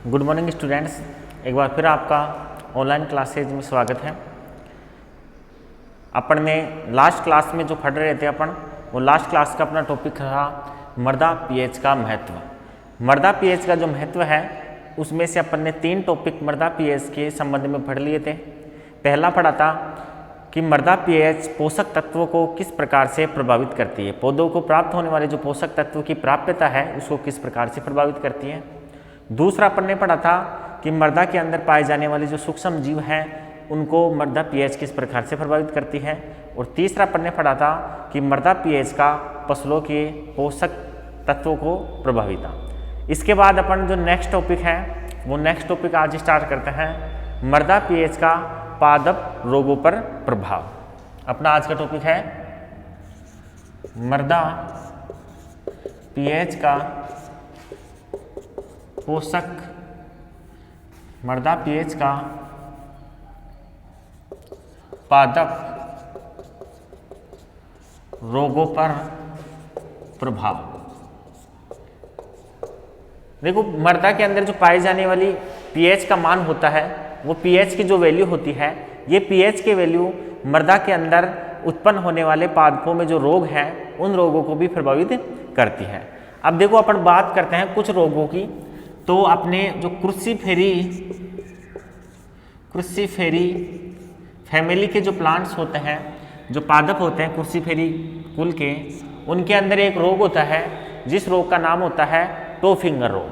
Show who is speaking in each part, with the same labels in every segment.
Speaker 1: Good morning students, एक बार फिर आपका ऑनलाइन क्लासेज में स्वागत है। अपन ने लास्ट क्लास में जो पढ़ रहे थे वो लास्ट क्लास का अपना टॉपिक था मृदा पीएच का महत्व। मृदा पीएच का जो महत्व है उसमें से अपन ने 3 टॉपिक मृदा पीएच के संबंध में पढ़ लिए थे। पहला पढ़ा था कि मृदा पीएच पोषक तत्वों को किस प्रकार से प्रभावित करती है, पौधों को प्राप्त होने वाले जो पोषक तत्वों की प्राप्यता है उसको किस प्रकार से प्रभावित करती है। दूसरा अपन ने पढ़ा था कि मृदा के अंदर पाए जाने वाले जो सूक्ष्म जीव हैं उनको मृदा पीएच किस प्रकार से प्रभावित करती है। और तीसरा अपन ने पढ़ा था कि मृदा पीएच का फसलों के पोषक तत्वों को प्रभावित था। इसके बाद अपन जो नेक्स्ट टॉपिक है वो नेक्स्ट टॉपिक आज स्टार्ट करते हैं, मृदा पीएच का पादप रोगों पर प्रभाव। अपना आज का टॉपिक है मृदा पीएच का मृदा पीएच का पादप रोगों पर प्रभाव। देखो, मृदा के अंदर जो पाई जाने वाली पीएच का मान होता है वो पीएच की जो वैल्यू होती है, ये पीएच के वैल्यू मृदा के अंदर उत्पन्न होने वाले पादपों में जो रोग हैं उन रोगों को भी प्रभावित करती है। अब देखो, अपन बात करते हैं कुछ रोगों की। तो अपने जो क्रूसीफेरी फैमिली के जो प्लांट्स होते हैं, जो पादप होते हैं क्रूसीफेरी कुल के, उनके अंदर एक रोग होता है जिस रोग का नाम होता है टो फिंगर रोग।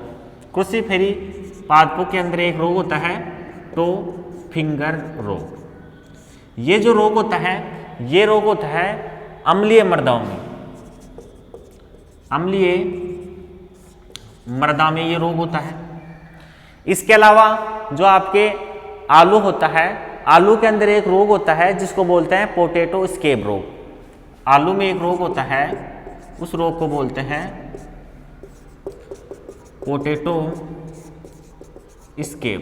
Speaker 1: क्रूसीफेरी पादपों के अंदर एक रोग होता है टो फिंगर रोग। ये जो रोग होता है ये रोग होता है अम्लीय मृदाओं में। अम्लीय मृदा में ये रोग होता है। इसके अलावा जो आपके आलू होता है, आलू के अंदर एक रोग होता है जिसको बोलते हैं पोटैटो स्केब रोग। आलू में एक रोग होता है, उस रोग को बोलते हैं पोटैटो स्केब।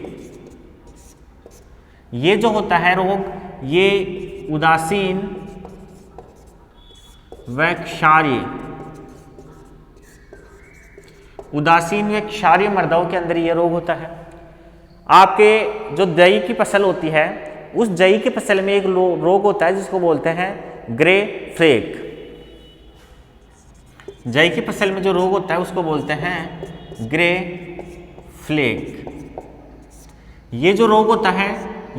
Speaker 1: ये जो होता है रोग, ये उदासीन व क्षारीय मृदाओं के अंदर ये रोग होता है। आपके जो जई की फसल होती है उस जई की फसल में एक रोग होता है जिसको बोलते हैं ग्रे फ्लेक। जई की फसल में जो रोग होता है उसको बोलते हैं ग्रे फ्लेक। ये जो रोग होता है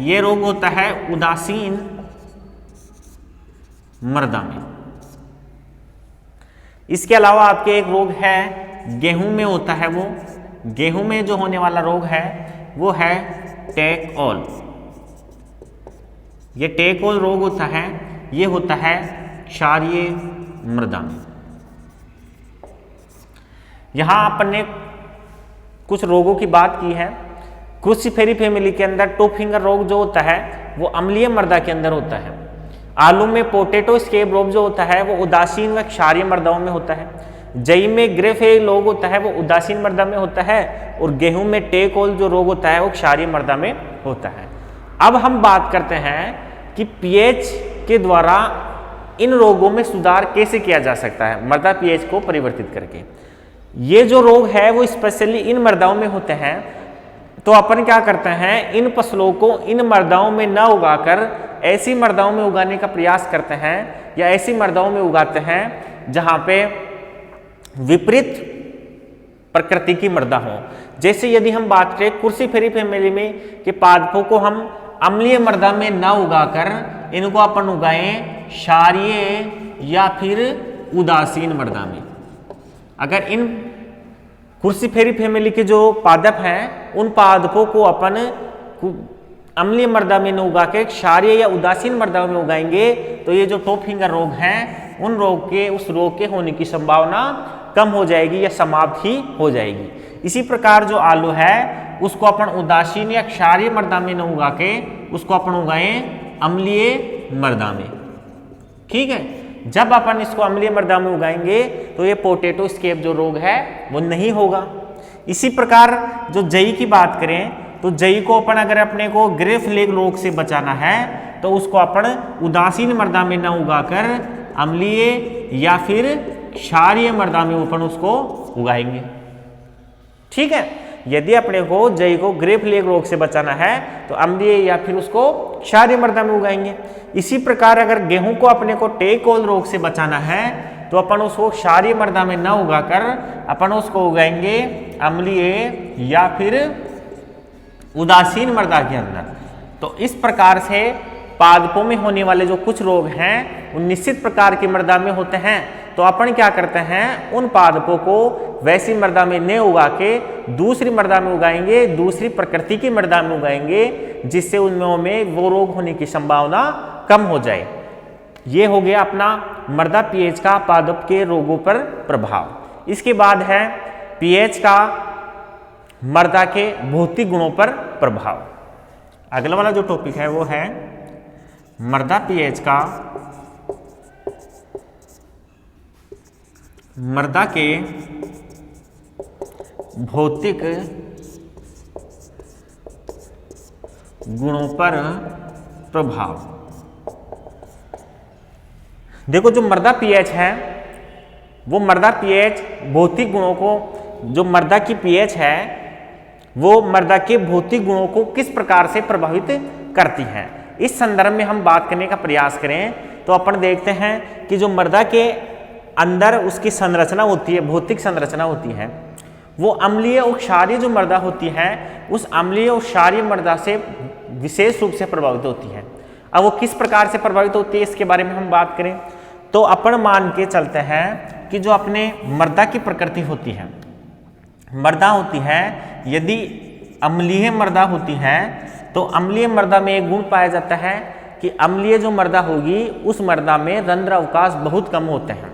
Speaker 1: ये रोग होता है उदासीन मृदा में। इसके अलावा आपके एक रोग है गेहूं में होता है, वो गेहूं में जो होने वाला रोग है वो है टेक ऑल। ये टेक ऑल रोग होता है, ये होता है क्षारीय मृदा में। यहां अपन ने कुछ रोगों की बात की है। क्रूसीफेरी फैमिली के अंदर टो फिंगर रोग जो होता है वो अम्लीय मृदा के अंदर होता है। आलू में पोटैटो स्केब रोग जो होता है वो उदासीन व क्षारीय मृदाओं में होता है। जई में ग्रे फ्लेक रोग होता है वो उदासीन मृदा में होता है। और गेहूं में टेक ऑल जो रोग होता है वो क्षारीय मृदा में होता है। अब हम बात करते हैं कि पीएच के द्वारा इन रोगों में सुधार कैसे किया जा सकता है, मृदा पीएच को परिवर्तित करके। ये जो रोग है वो स्पेशली इन मृदाओं में होते हैं। तो अपन क्या करते हैं, इन फसलों को इन मृदाओं में न उगाकर ऐसी मृदाओं में उगाने का प्रयास करते हैं, या ऐसी मृदाओं में उगाते हैं जहां पे विपरीत प्रकृति की मृदा हो। जैसे यदि हम बात करें क्रूसीफेरी फैमिली में कि पादपों को हम अम्लीय मृदा में न उगाकर इनको अपन उगाएं क्षारीय या फिर उदासीन मृदा में। अगर इन क्रूसीफेरी फैमिली के जो पादप हैं उन पादपों को अपन अम्लीय मृदा में न उगा के क्षारीय या उदासीन मृदा में उगाएंगे तो ये जो टो फिंगर रोग हैं उस रोग के होने की संभावना कम हो जाएगी या समाप्त ही हो जाएगी। इसी प्रकार जो आलू है उसको अपन उदासीन या क्षारीय मृदा में न उगा के उसको अपन उगाएं अम्लीय मृदा में। ठीक है, जब अपन इसको अम्लीय मृदा में उगाएंगे तो ये पोटैटो स्केब जो रोग है वो नहीं होगा। इसी प्रकार जो जई की बात करें तो जई को अपन अगर अपने को ग्रे फ्लेक रोग से बचाना है तो उसको अपन उदासीन मृदा में न उगाकर अम्लीय या फिर क्षारीय मृदा में अपन उसको उगाएंगे। ठीक है, यदि अपने को जई को ग्रेप लेग रोग से बचाना है तो अम्लीय या फिर उसको क्षारीय मृदा में उगाएंगे। इसी प्रकार अगर गेहूं को अपने को टेकोल रोग से बचाना है तो अपन उसको क्षारीय मृदा में न उगाकर अपन उसको उगाएंगे अम्लीय या फिर उदासीन मृदा के अंदर। तो इस प्रकार से पादपों में होने वाले जो कुछ रोग हैं उन निश्चित प्रकार की मृदा में होते हैं, तो अपन क्या करते हैं उन पादपों को वैसी मृदा में न उगा के दूसरी मृदा में उगाएंगे, दूसरी प्रकृति की मृदा में उगाएंगे, जिससे उनमें वो रोग होने की संभावना कम हो जाए। ये हो गया अपना मृदा पीएच का पादप के रोगों पर प्रभाव। इसके बाद है पीएच का मृदा के भौतिक गुणों पर प्रभाव। अगला वाला जो टॉपिक है वो है मृदा पीएच का मृदा के भौतिक गुणों पर प्रभाव। देखो जो मृदा पीएच है वो मृदा पीएच भौतिक गुणों को, जो मृदा की पीएच है वो मृदा के भौतिक गुणों को किस प्रकार से प्रभावित करती है। इस संदर्भ में हम बात करने का प्रयास करें तो अपन देखते हैं कि जो मृदा के अंदर उसकी संरचना होती है, भौतिक संरचना होती है, वो अम्लीय और क्षारीय जो मृदा होती है उस अम्लीय और क्षारीय मृदा से विशेष रूप से प्रभावित होती है। अब वो किस प्रकार से प्रभावित होती है इसके बारे में हम बात करें तो अपन मान के चलते हैं कि जो अपने मृदा की प्रकृति होती है, मृदा होती है, यदि अम्लीय मृदा होती है तो अम्लीय मृदा में एक गुण पाया जाता है कि अम्लीय जो मृदा होगी उस मृदा में रंध्र अवकाश बहुत कम होते हैं।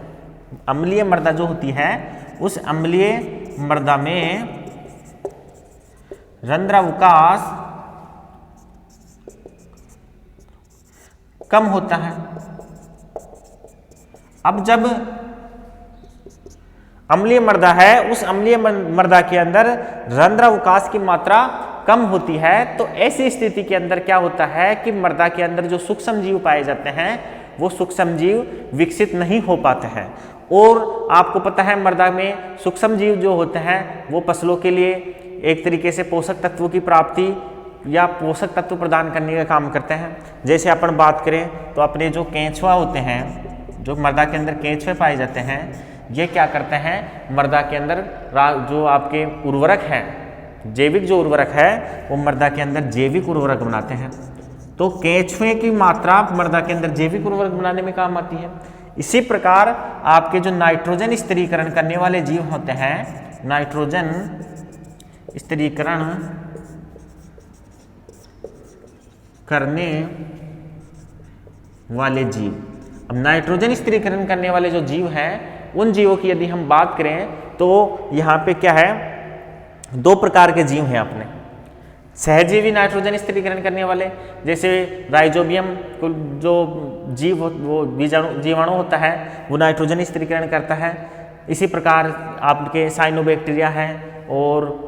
Speaker 1: अम्लीय मृदा जो होती है उस अम्लीय मृदा में रंध्र अवकाश कम होता है। अब जब अम्लीय मृदा है उस अम्लीय मृदा के अंदर रंध्र अवकाश की मात्रा कम होती है, तो ऐसी स्थिति के अंदर क्या होता है कि मृदा के अंदर जो सूक्ष्म जीव पाए जाते हैं वो सूक्ष्म जीव विकसित नहीं हो पाते हैं। और आपको पता है मृदा में सूक्ष्म जीव जो होते हैं वो फसलों के लिए एक तरीके से पोषक तत्वों की प्राप्ति या पोषक तत्व प्रदान करने का काम करते हैं। जैसे अपन बात करें तो अपने जो केंचुआ होते हैं, जो मृदा के अंदर केंचुए पाए जाते हैं, ये क्या करते हैं मृदा के अंदर जो आपके उर्वरक हैं, जैविक जो उर्वरक है वो मृदा के अंदर जैविक उर्वरक बनाते हैं। तो केंचुए की मात्रा मृदा के अंदर जैविक उर्वरक बनाने में काम आती है। इसी प्रकार आपके जो नाइट्रोजन स्थिरीकरण करने वाले जीव होते हैं, नाइट्रोजन स्थिरीकरण करने वाले जीव, अब नाइट्रोजन स्थिरीकरण करने वाले जो जीव हैं उन जीवों की यदि हम बात करें तो यहाँ पे क्या है, दो प्रकार के जीव हैं अपने। सहजीवी नाइट्रोजन स्थिरीकरण करने वाले, जैसे राइजोबियम जो जीव वो जीवाणु होता है वो नाइट्रोजन स्थिरीकरण करता है। इसी प्रकार आपके साइनोबैक्टीरिया है और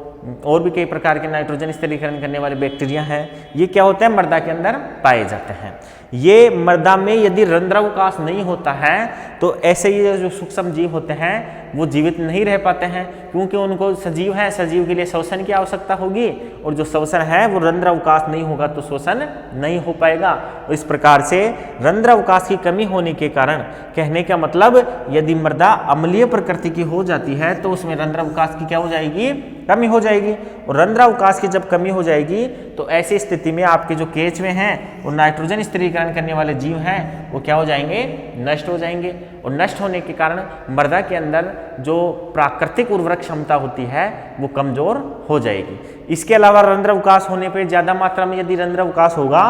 Speaker 1: भी कई प्रकार के नाइट्रोजन स्थिरीकरण करने वाले बैक्टीरिया हैं। ये क्या होते हैं मृदा के अंदर पाए जाते हैं। ये मृदा में यदि रंध्रावकाश नहीं होता है तो ऐसे ही जो सूक्ष्म जीव होते हैं वो जीवित नहीं रह पाते हैं, क्योंकि उनको सजीव है, सजीव के लिए श्वसन की आवश्यकता होगी और जो श्वसन है वो रंध्रावकाश नहीं होगा तो श्वसन नहीं हो पाएगा। इस प्रकार से रंध्रावकाश की कमी होने के कारण, कहने का मतलब यदि मृदा अम्लीय प्रकृति की हो जाती है तो उसमें रंध्रावकाश की क्या हो जाएगी, कमी हो जाएगी। और रंध्रावकाश की जब कमी हो जाएगी तो ऐसी स्थिति में आपके जो केंचुए हैं और नाइट्रोजन स्थिरीकरण करने वाले जीव हैं वो क्या हो जाएंगे, नष्ट हो जाएंगे। और नष्ट होने के कारण मृदा के अंदर जो प्राकृतिक उर्वरक क्षमता होती है वो कमजोर हो जाएगी। इसके अलावा रंध्रावकाश होने पर ज़्यादा मात्रा में यदि रंध्रावकाश होगा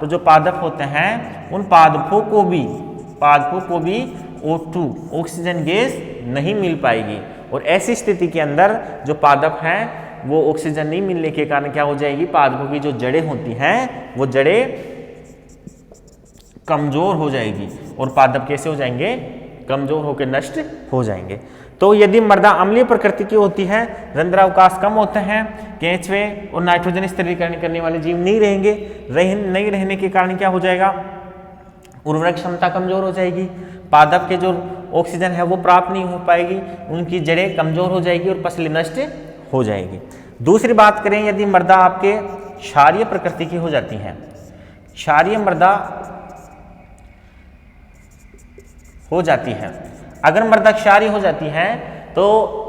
Speaker 1: तो जो पादप होते हैं उन पादपों को भी O2 ऑक्सीजन गैस नहीं मिल पाएगी। और ऐसी स्थिति के अंदर जो पादप हैं वो ऑक्सीजन नहीं मिलने के कारण क्या हो जाएगी, पादपों की जो जड़ें होती हैं वो जड़ें कमजोर हो जाएगी और पादप कैसे हो जाएंगे, कमजोर होकर नष्ट हो जाएंगे। तो यदि मृदा अम्लीय प्रकृति की होती है, रंध्रावकाश कम होते हैं, केंचुए और नाइट्रोजन स्थिरीकरण करने वाले जीव नहीं रहेंगे, नहीं रहने के कारण क्या हो जाएगा, उर्वरक क्षमता कमजोर हो जाएगी, पादप के जो ऑक्सीजन है वो प्राप्त नहीं हो पाएगी, उनकी जड़ें कमजोर हो जाएगी और फसलें नष्ट हो जाएगी। दूसरी बात करें यदि मृदा आपके क्षारीय प्रकृति की हो जाती है, क्षारीय मृदा हो जाती है, अगर मृदा क्षारीय हो जाती है तो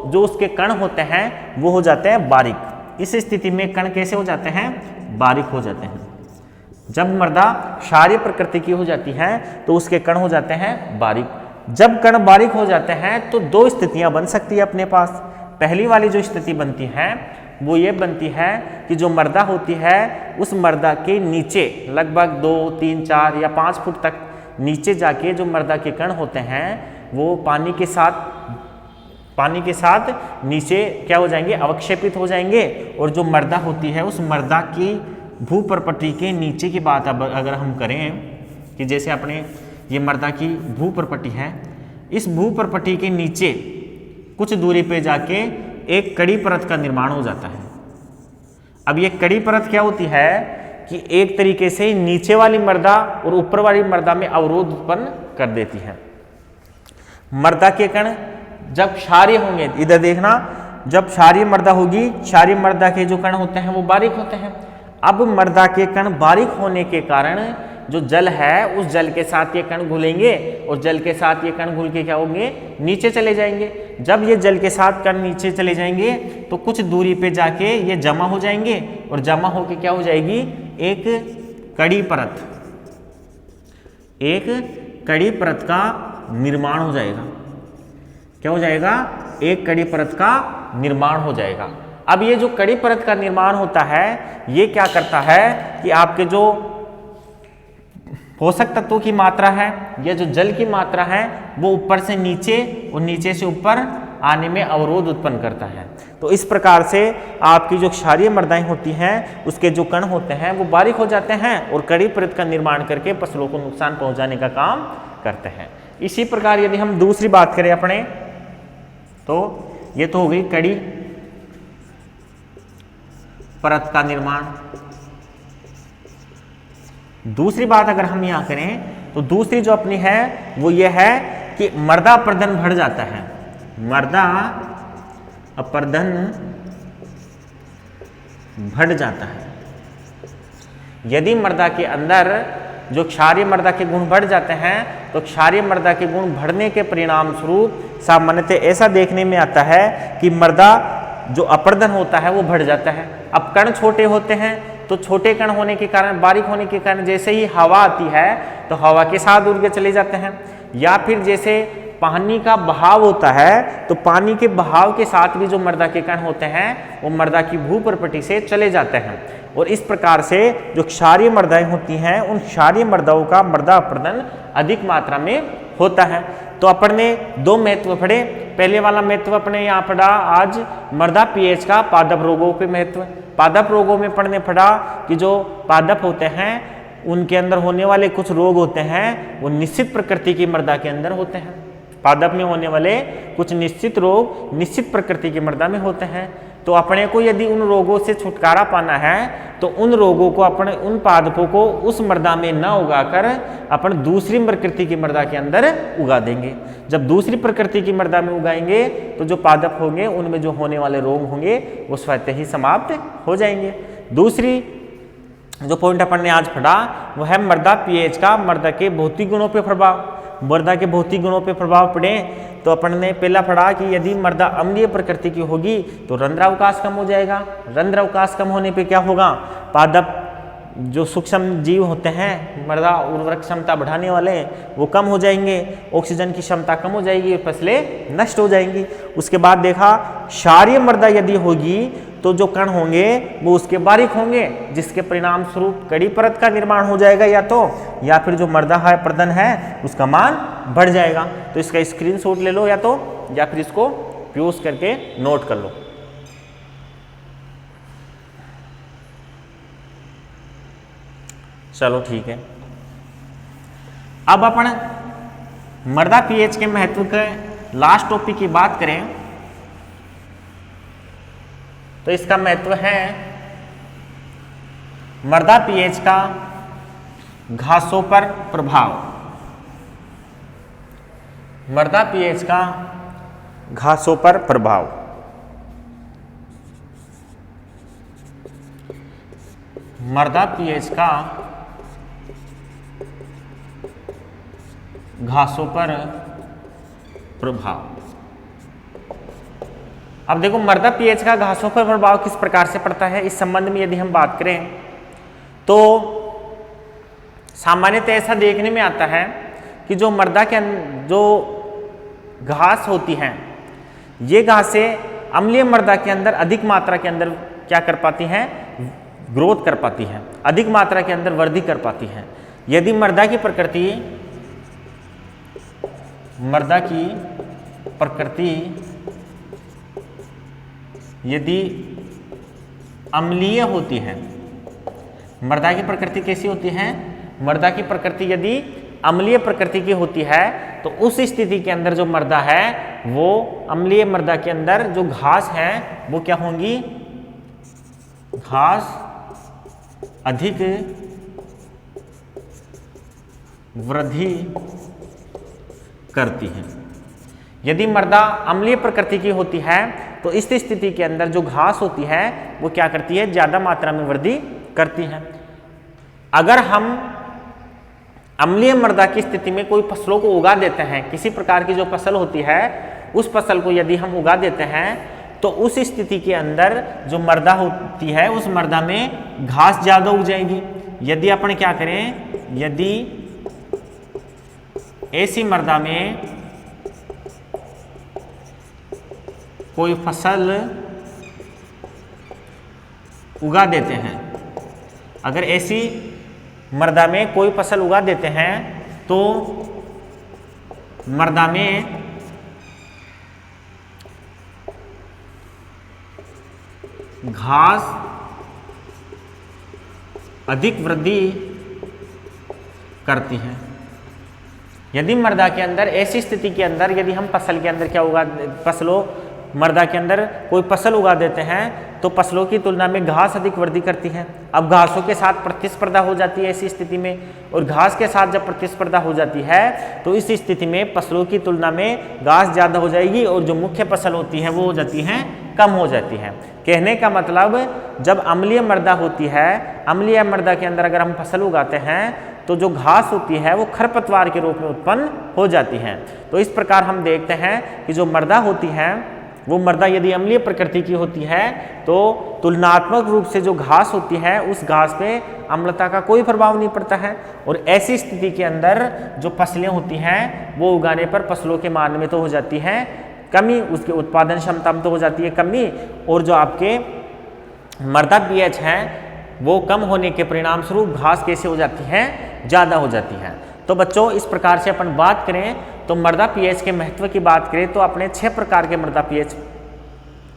Speaker 1: जो उसके कण होते हैं वो हो जाते हैं बारीक। इस स्थिति में कण कैसे हो जाते हैं? बारीक हो जाते हैं। जब मृदा क्षारीय प्रकृति की हो जाती है तो उसके कण हो जाते हैं बारीक। जब कण बारीक हो जाते हैं तो दो स्थितियां बन सकती है अपने पास। पहली वाली जो स्थिति बनती है वो ये बनती है कि जो मृदा होती है उस मृदा के नीचे लगभग 2, 3, 4 या 5 फुट तक नीचे जाके जो मृदा के कण होते हैं वो पानी के साथ नीचे क्या हो जाएंगे? अवक्षेपित हो जाएंगे। और जो मृदा होती है उस मृदा की भूप्रपट्टी के नीचे की बात अब अगर हम करें कि जैसे अपने ये मृदा की भूप्रपट्टी है, इस भूप्रपट्टी के नीचे कुछ दूरी पे जाके एक कड़ी परत का निर्माण हो जाता है। अब ये कड़ी परत क्या होती है कि एक तरीके से नीचे वाली मृदा और ऊपर वाली मृदा में अवरोध उत्पन्न कर देती है। मृदा के कण जब क्षारीय होंगे, इधर देखना, जब क्षारीय मृदा होगी, क्षारीय मृदा के जो कण होते हैं वो बारीक होते हैं। अब मृदा के कण बारीक होने के कारण जो जल है उस जल के साथ ये कण घुलेंगे और जल के साथ ये कण घुल के क्या होंगे? नीचे चले जाएंगे। जब ये जल के साथ कण नीचे चले जाएंगे तो कुछ दूरी पे जाके ये जमा हो जाएंगे और जमा होके क्या हो जाएगी? एक कड़ी परत, एक कड़ी परत का निर्माण हो जाएगा। क्या हो जाएगा? एक कड़ी परत का निर्माण हो जाएगा। अब ये जो कड़ी परत का निर्माण होता है ये क्या करता है कि आपके जो पोषक तत्वों की मात्रा है या जो जल की मात्रा है वो ऊपर से नीचे और नीचे से ऊपर आने में अवरोध उत्पन्न करता है। तो इस प्रकार से आपकी जो क्षारीय मृदाएं होती हैं उसके जो कण होते हैं वो बारीक हो जाते हैं और कड़ी परत का निर्माण करके फसलों को नुकसान पहुंचाने का काम करते हैं। इसी प्रकार यदि हम दूसरी बात करें अपने, तो ये तो हो गई कड़ी परत का निर्माण। दूसरी बात अगर हम यहां करें तो दूसरी जो अपनी है वो ये है कि मृदा अपर्दन बढ़ जाता है। मृदा अपर्दन बढ़ जाता है। यदि मृदा के अंदर जो क्षारीय मृदा के गुण बढ़ जाते हैं तो क्षारीय मृदा के गुण बढ़ने के परिणाम स्वरूप सामान्यतः ऐसा देखने में आता है कि मृदा जो अपर्दन होता है वो बढ़ जाता है। अब कण छोटे होते हैं तो छोटे कण होने के कारण, बारीक होने के कारण जैसे ही हवा आती है तो हवा के साथ उड़ के चले जाते हैं, या फिर जैसे पानी का बहाव होता है तो पानी के बहाव के साथ भी जो मृदा के कण होते हैं वो मृदा की भूप्रपट्टी से चले जाते हैं। और इस प्रकार से जो क्षारीय मृदाएं होती हैं उन क्षारीय मृदाओं का मृदा अपर्दन अधिक मात्रा में होता है। तो अपन ने दो महत्व पढ़े। पहले वाला महत्व अपने यहाँ पढ़ा आज मृदा पीएच का पादप रोगों के महत्व। पादप रोगों में पढ़ने पड़ा कि जो पादप होते हैं उनके अंदर होने वाले कुछ रोग होते हैं वो निश्चित प्रकृति की मृदा के अंदर होते हैं। पादप में होने वाले कुछ निश्चित रोग निश्चित प्रकृति की मृदा में होते हैं। तो अपने को यदि उन रोगों से छुटकारा पाना है तो उन रोगों को अपने उन पादपों को उस मृदा में न उगाकर अपन दूसरी प्रकृति की मृदा के अंदर उगा देंगे। जब दूसरी प्रकृति की मृदा में उगाएंगे तो जो पादप होंगे उनमें जो होने वाले रोग होंगे वो स्वतः ही समाप्त हो जाएंगे। दूसरी जो पॉइंट अपन ने आज पढ़ा वो है मृदा पीएच का मृदा के भौतिक गुणों पर प्रभाव। मृदा के भौतिक गुणों पे प्रभाव पड़े तो अपन ने पहला पढ़ा कि यदि मृदा अम्लीय प्रकृति की होगी तो रंध्रावकाश कम हो जाएगा। रंध्रावकाश कम होने पे क्या होगा? पादप जो सूक्ष्म जीव होते हैं मृदा उर्वरक क्षमता बढ़ाने वाले वो कम हो जाएंगे, ऑक्सीजन की क्षमता कम हो जाएगी, फसलें नष्ट हो जाएंगी। उसके बाद देखा क्षारीय मृदा यदि होगी तो जो कण होंगे वो उसके बारीक होंगे जिसके परिणाम स्वरूप कड़ी परत का निर्माण हो जाएगा या फिर जो मृदा है अपर्दन है उसका मान बढ़ जाएगा। तो इसका स्क्रीनशॉट ले लो या फिर इसको यूज करके नोट कर लो। चलो ठीक है। अब अपन मृदा पीएच के महत्व के लास्ट टॉपिक की बात करें तो इसका महत्व है मृदा पीएच का घासों पर प्रभाव। मृदा पीएच का घासों पर प्रभाव। मृदा पीएच का घासों पर प्रभाव। अब देखो मृदा पीएच का घासों पर प्रभाव किस प्रकार से पड़ता है, इस संबंध में यदि हम बात करें तो सामान्यतः ऐसा देखने में आता है कि जो मृदा के जो घास होती हैं, ये घासें अम्लीय मृदा के अंदर अधिक मात्रा के अंदर क्या कर पाती हैं, ग्रोथ कर पाती हैं, अधिक मात्रा के अंदर वृद्धि कर पाती हैं। यदि मृदा की प्रकृति यदि अम्लीय होती है, मृदा की प्रकृति कैसी होती है, मृदा की प्रकृति यदि अम्लीय प्रकृति की होती है तो उस स्थिति के अंदर जो मृदा है वो अम्लीय मृदा के अंदर जो घास है वो क्या होंगी, घास अधिक वृद्धि करती है। यदि मृदा अम्लीय प्रकृति की होती है तो इस स्थिति के अंदर जो घास होती है वो क्या करती है, ज्यादा मात्रा में वृद्धि करती है। अगर हम अम्लीय मृदा की स्थिति में कोई फसलों को उगा देते हैं, किसी प्रकार की जो फसल होती है उस फसल को यदि हम उगा देते हैं तो उस स्थिति के अंदर जो मृदा होती है उस मृदा में घास ज्यादा उग जाएगी। यदि अपन क्या करें, यदि ऐसी मृदा में कोई फसल उगा देते हैं, अगर ऐसी मृदा में कोई फसल उगा देते हैं तो मृदा में घास अधिक वृद्धि करती है। यदि मृदा के अंदर ऐसी स्थिति के अंदर यदि हम फसल के अंदर मृदा के अंदर कोई फसल उगा देते हैं तो फसलों की तुलना में घास अधिक वृद्धि करती है। अब घासों के साथ प्रतिस्पर्धा हो जाती है ऐसी स्थिति में, और घास के साथ जब प्रतिस्पर्धा हो जाती है तो इस स्थिति में फसलों की तुलना में घास ज़्यादा हो जाएगी और जो मुख्य फसल होती है वो हो जाती है कम हो जाती है। कहने का मतलब जब अम्लीय मृदा होती है, अम्लीय मृदा के अंदर अगर हम फसल उगाते हैं तो जो घास होती है वो खरपतवार के रूप में उत्पन्न हो जाती है। तो इस प्रकार हम देखते हैं कि जो मृदा होती है वो मृदा यदि अम्लीय प्रकृति की होती है तो तुलनात्मक रूप से जो घास होती है उस घास पे अम्लता का कोई प्रभाव नहीं पड़ता है, और ऐसी स्थिति के अंदर जो फसलें होती हैं वो उगाने पर फसलों के मान में तो हो जाती है कमी, उसके उत्पादन क्षमता में तो हो जाती है कमी, और जो आपके मृदा पीएच है वो कम होने के परिणाम स्वरूप घास कैसे हो जाती है, ज़्यादा हो जाती है। तो बच्चों इस प्रकार से अपन बात करें तो मृदा पीएच के महत्व की बात करें तो अपने 6 प्रकार के मृदा पीएच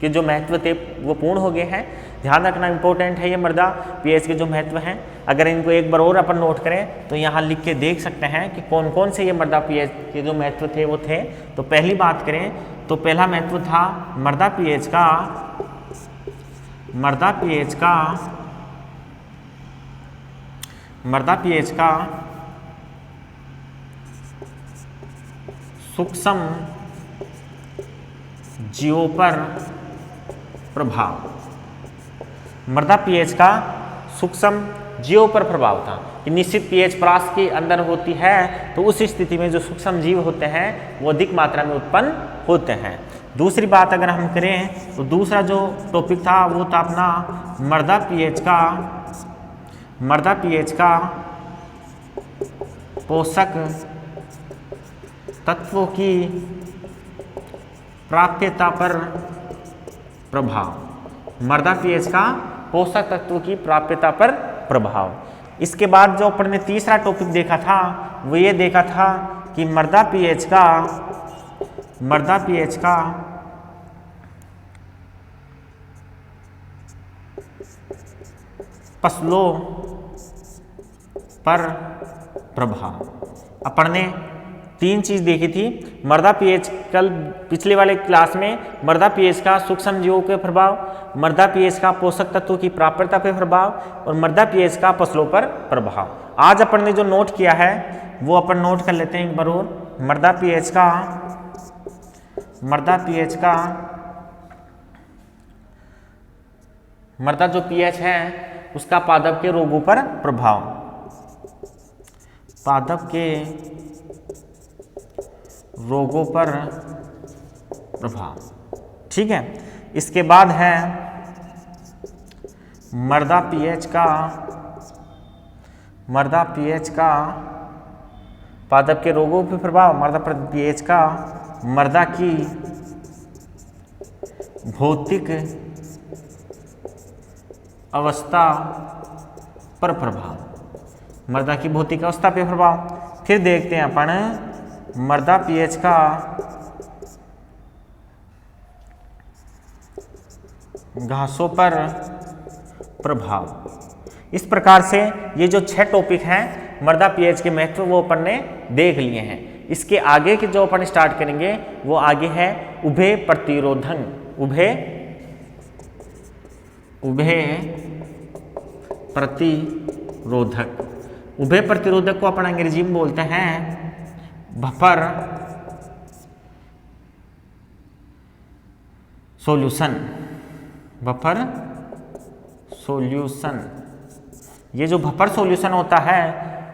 Speaker 1: के जो महत्व थे वो पूर्ण हो गए हैं। ध्यान रखना इंपॉर्टेंट है ये मृदा पीएच के जो महत्व हैं। अगर इनको एक बार और अपन नोट करें तो यहाँ लिख के देख सकते हैं कि कौन कौन से ये मृदा पीएच के जो महत्व थे वो थे। तो पहली बात करें तो पहला महत्व था मृदा पीएच का सूक्ष्म जीवों पर प्रभाव। मृदा पीएच का सूक्ष्म जीवों पर प्रभाव था कि निश्चित पीएच परास के अंदर होती है तो उस स्थिति में जो सूक्ष्म जीव होते हैं वो अधिक मात्रा में उत्पन्न होते हैं। दूसरी बात अगर हम करें तो दूसरा जो टॉपिक था वो था अपना मृदा पीएच का पोषक तत्वों की प्राप्यता पर प्रभाव। मृदा पीएच का पोषक तत्वों की प्राप्यता पर प्रभाव। इसके बाद जो अपन ने तीसरा टॉपिक देखा था वो ये देखा था कि मृदा पीएच का फसलों पर प्रभाव। अपन ने 3 चीज देखी थी, मृदा पीएच कल पिछले वाले क्लास में मृदा पीएच का सूक्ष्म जीवों के प्रभाव, मृदा पीएच का पोषक तत्वों की प्राप्यता पर प्रभाव और मृदा पीएच का फसलों पर प्रभाव। आज अपन ने जो नोट किया है वो अपन नोट कर लेते हैं एक बार और। मृदा जो पीएच है उसका पादप के रोगों पर प्रभाव, पादप के रोगों पर प्रभाव। ठीक है, इसके बाद है मृदा पीएच का पादप के रोगों पर प्रभाव, मृदा पीएच का मृदा की भौतिक अवस्था पर प्रभाव, मृदा की भौतिक अवस्था पर प्रभाव। फिर देखते हैं अपन मृदा पीएच का घासों पर प्रभाव। इस प्रकार से ये जो 6 टॉपिक हैं मृदा पीएच के महत्व वो अपन ने देख लिए हैं। इसके आगे के जो अपन स्टार्ट करेंगे वो आगे है उभय प्रतिरोधन, उभय प्रतिरोधक। उभय प्रतिरोधक को अपन अंग्रेजी में बोलते हैं बफर सॉल्यूशन, बफर सॉल्यूशन। ये जो बफर सॉल्यूशन होता है,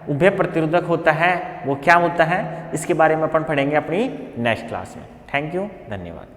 Speaker 1: उभय प्रतिरोधक होता है, वो क्या होता है इसके बारे में अपन पढ़ेंगे अपनी नेक्स्ट क्लास में। थैंक यू, धन्यवाद।